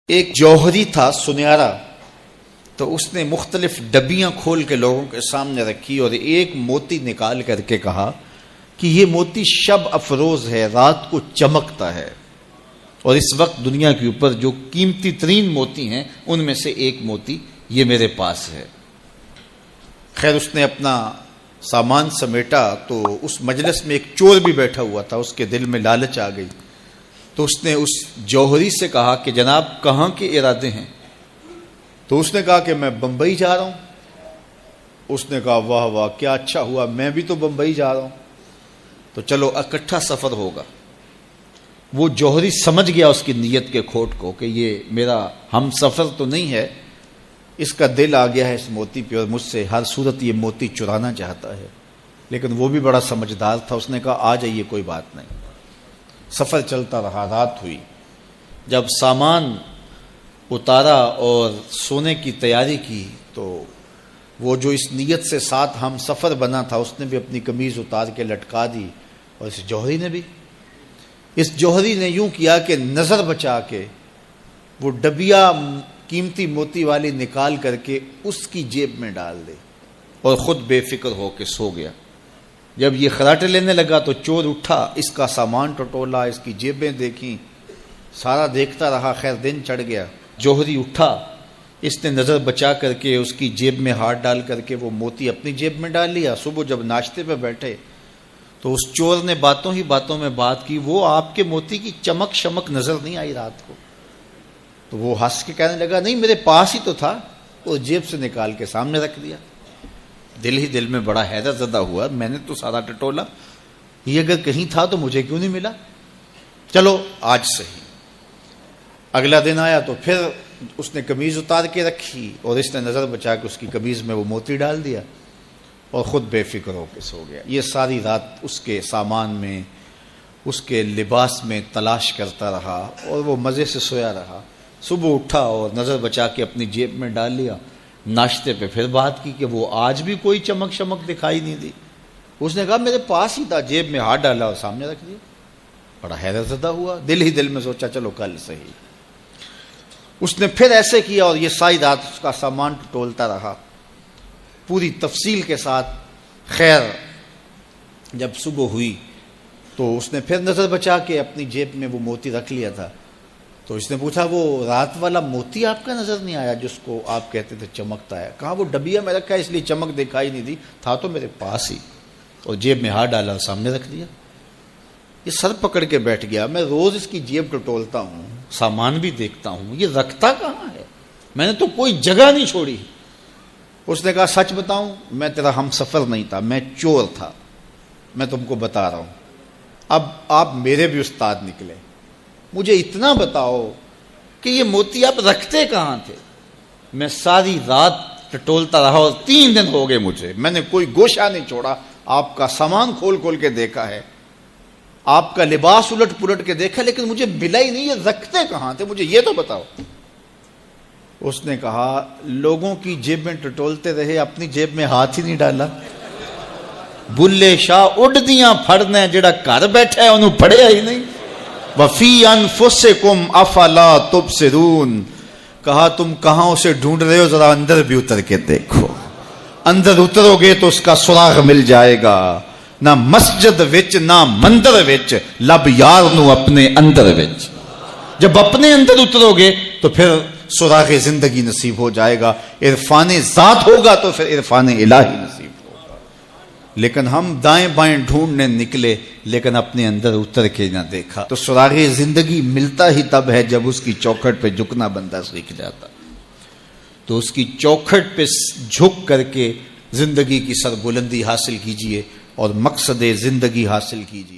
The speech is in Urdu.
ایک جوہری تھا سنہرا، تو اس نے مختلف ڈبیاں کھول کے لوگوں کے سامنے رکھی اور ایک موتی نکال کر کے کہا کہ یہ موتی شب افروز ہے، رات کو چمکتا ہے، اور اس وقت دنیا کے اوپر جو قیمتی ترین موتی ہیں ان میں سے ایک موتی یہ میرے پاس ہے۔ خیر اس نے اپنا سامان سمیٹا تو اس مجلس میں ایک چور بھی بیٹھا ہوا تھا، اس کے دل میں لالچ آ گئی، تو اس نے اس جوہری سے کہا کہ جناب کہاں کے ارادے ہیں؟ تو اس نے کہا کہ میں بمبئی جا رہا ہوں۔ اس نے کہا واہ واہ کیا اچھا ہوا، میں بھی تو بمبئی جا رہا ہوں، تو چلو اکٹھا سفر ہوگا۔ وہ جوہری سمجھ گیا اس کی نیت کے کھوٹ کو کہ یہ میرا ہم سفر تو نہیں ہے، اس کا دل آ گیا ہے اس موتی پہ اور مجھ سے ہر صورت یہ موتی چرانا چاہتا ہے، لیکن وہ بھی بڑا سمجھدار تھا، اس نے کہا آ جائیے کوئی بات نہیں۔ سفر چلتا رہا، رات ہوئی، جب سامان اتارا اور سونے کی تیاری کی تو وہ جو اس نیت سے ساتھ ہم سفر بنا تھا اس نے بھی اپنی قمیض اتار کے لٹکا دی، اور اس جوہری نے بھی۔ اس جوہری نے یوں کیا کہ نظر بچا کے وہ ڈبیا قیمتی موتی والی نکال کر کے اس کی جیب میں ڈال دے اور خود بے فکر ہو کے سو گیا۔ جب یہ خراٹے لینے لگا تو چور اٹھا، اس کا سامان ٹٹولا، اس کی جیبیں دیکھیں، سارا دیکھتا رہا۔ خیر دن چڑھ گیا، جوہری اٹھا، اس نے نظر بچا کر کے اس کی جیب میں ہاتھ ڈال کر کے وہ موتی اپنی جیب میں ڈال لیا۔ صبح جب ناشتے پہ بیٹھے تو اس چور نے باتوں ہی باتوں میں بات کی، وہ آپ کے موتی کی چمک شمک نظر نہیں آئی رات کو؟ تو وہ ہنس کے کہنے لگا نہیں میرے پاس ہی تو تھا، وہ جیب سے نکال کے سامنے رکھ دیا۔ دل ہی دل میں بڑا حیرت زدہ ہوا، میں نے تو سارا ٹٹولا، یہ اگر کہیں تھا تو مجھے کیوں نہیں ملا؟ چلو آج صحیح۔ اگلا دن آیا تو پھر اس نے قمیض اتار کے رکھی اور اس نے نظر بچا کے اس کی قمیض میں وہ موتی ڈال دیا اور خود بے فکر ہو کے سو گیا۔ یہ ساری رات اس کے سامان میں، اس کے لباس میں تلاش کرتا رہا اور وہ مزے سے سویا رہا۔ صبح اٹھا اور نظر بچا کے اپنی جیب میں ڈال لیا۔ ناشتے پہ پھر بات کی کہ وہ آج بھی کوئی چمک شمک دکھائی نہیں دی۔ اس نے کہا میرے پاس ہی تھا، جیب میں ہاتھ ڈالا اور سامنے رکھ دیا۔ بڑا حیرت زدہ ہوا، دل ہی دل میں سوچا چلو کل صحیح۔ اس نے پھر ایسے کیا اور یہ ساری رات اس کا سامان ٹٹولتا رہا پوری تفصیل کے ساتھ۔ خیر جب صبح ہوئی تو اس نے پھر نظر بچا کے اپنی جیب میں وہ موتی رکھ لیا تھا، تو اس نے پوچھا وہ رات والا موتی آپ کا نظر نہیں آیا جس کو آپ کہتے تھے چمکتا ہے؟ کہا وہ ڈبیا میں رکھا ہے اس لیے چمک دکھائی نہیں دی، تھا تو میرے پاس ہی، اور جیب میں ہاتھ ڈالا اور سامنے رکھ دیا۔ یہ سر پکڑ کے بیٹھ گیا، میں روز اس کی جیب ٹٹولتا ہوں، سامان بھی دیکھتا ہوں، یہ رکھتا کہاں ہے؟ میں نے تو کوئی جگہ نہیں چھوڑی۔ اس نے کہا سچ بتاؤں میں تیرا ہم سفر نہیں تھا، میں چور تھا، میں تم کو بتا رہا ہوں۔ اب آپ میرے بھی استاد نکلے، مجھے اتنا بتاؤ کہ یہ موتی آپ رکھتے کہاں تھے؟ میں ساری رات ٹٹولتا رہا اور 3 دن ہو گئے مجھے، میں نے کوئی گوشہ نہیں چھوڑا، آپ کا سامان کھول کھول کے دیکھا ہے، آپ کا لباس الٹ پلٹ کے دیکھا، لیکن مجھے ملا ہی نہیں، یہ رکھتے کہاں تھے؟ مجھے یہ تو بتاؤ۔ اس نے کہا لوگوں کی جیب میں ٹٹولتے رہے، اپنی جیب میں ہاتھ ہی نہیں ڈالا۔ بلے شاہ اڈ دیاں پھڑنے، جڑا گھر بیٹھا ہے انہوں پڑھیا ہی نہیں۔ وفی انفسکم افلا تبصرون، کہا تم کہاں اسے ڈھونڈ رہے ہو، ذرا اندر بھی اتر کے دیکھو، اندر اترو گے تو اس کا سراغ مل جائے گا۔ نہ مسجد وچ نہ مندر وچ، لب یار نو اپنے اندر وچ۔ جب اپنے اندر اترو گے تو پھر سراغ زندگی نصیب ہو جائے گا، عرفان ذات ہوگا تو پھر عرفان الہی نصیب ہوگا۔ لیکن ہم دائیں بائیں ڈھونڈنے نکلے لیکن اپنے اندر اتر کے نہ دیکھا، تو سراغ زندگی ملتا ہی تب ہے جب اس کی چوکھٹ پہ جھکنا بندہ سیکھ جاتا۔ تو اس کی چوکھٹ پہ جھک کر کے زندگی کی سربلندی حاصل کیجئے اور مقصد زندگی حاصل کیجئے۔